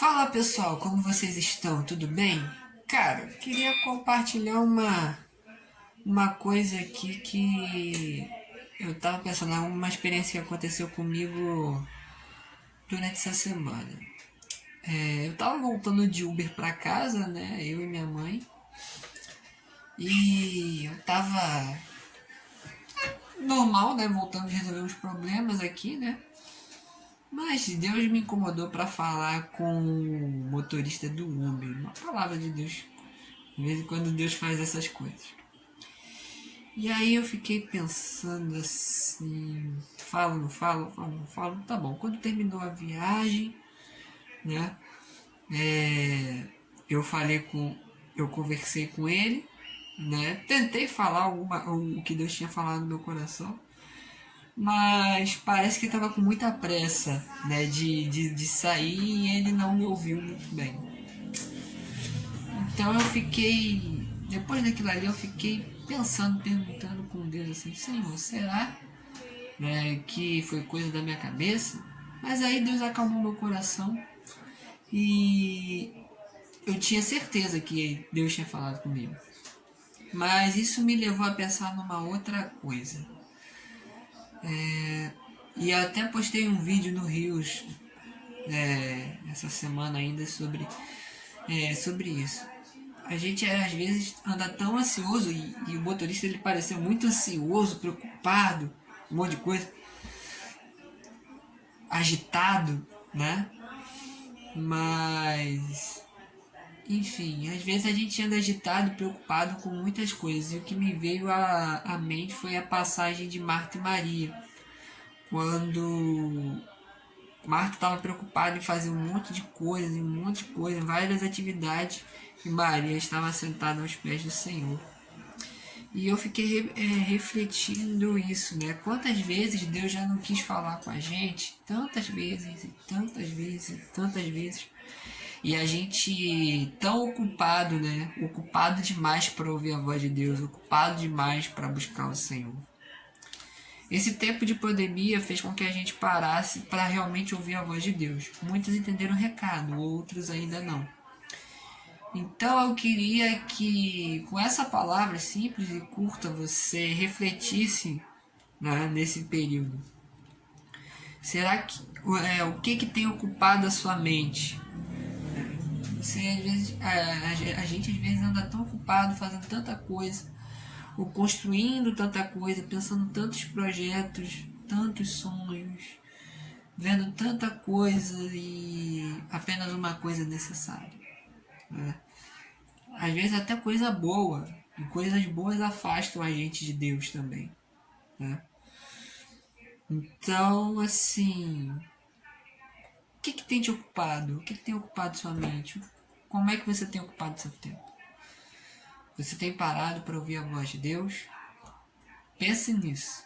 Fala pessoal, como vocês estão? Tudo bem? Cara, queria compartilhar uma coisa aqui que eu tava pensando, uma experiência que aconteceu comigo durante essa semana. Eu tava voltando de Uber pra casa, né? Eu e minha mãe. E eu tava normal, né? Voltando de resolver uns problemas aqui, né? Mas Deus me incomodou para falar com o motorista do Uber. Uma palavra de Deus. De vez em quando Deus faz essas coisas. E aí eu fiquei pensando assim, falo, não falo, falo, não falo, tá bom. Quando terminou a viagem, né? Eu falei com, eu conversei com ele, né? Tentei falar o que Deus tinha falado no meu coração, mas parece que ele estava com muita pressa, né? De sair e ele não me ouviu muito bem. Então eu fiquei, depois daquilo ali, eu fiquei pensando, perguntando com Deus assim: Senhor, será, né, que foi coisa da minha cabeça? Mas aí Deus acalmou meu coração e eu tinha certeza que Deus tinha falado comigo. Mas isso me levou a pensar numa outra coisa. E eu até postei um vídeo no Rios essa semana ainda sobre isso. A gente às vezes anda tão ansioso e o motorista ele pareceu muito ansioso, preocupado, um monte de coisa, agitado, né? Mas, enfim, às vezes a gente anda agitado, preocupado com muitas coisas. E o que me veio à mente foi a passagem de Marta e Maria, quando Marta estava preocupada em fazer um monte de coisa, várias atividades, e Maria estava sentada aos pés do Senhor. E eu fiquei refletindo isso, né? Quantas vezes Deus já não quis falar com a gente, tantas vezes, e tantas vezes, e tantas vezes. E a gente tão ocupado, né? Ocupado demais para ouvir a voz de Deus, ocupado demais para buscar o Senhor. Esse tempo de pandemia fez com que a gente parasse para realmente ouvir a voz de Deus. Muitos entenderam o recado, outros ainda não. Então eu queria que com essa palavra simples e curta você refletisse, né, nesse período. Será que o que tem ocupado a sua mente? Você, às vezes, a gente às vezes anda tão ocupado fazendo tanta coisa, ou construindo tanta coisa, pensando em tantos projetos, tantos sonhos, vendo tanta coisa e apenas uma coisa necessária, né? Às vezes até coisa boa, e coisas boas afastam a gente de Deus também, né? Então, assim, o que tem te ocupado? O que tem ocupado sua mente? Como é que você tem ocupado seu tempo? Você tem parado para ouvir a voz de Deus? Pense nisso.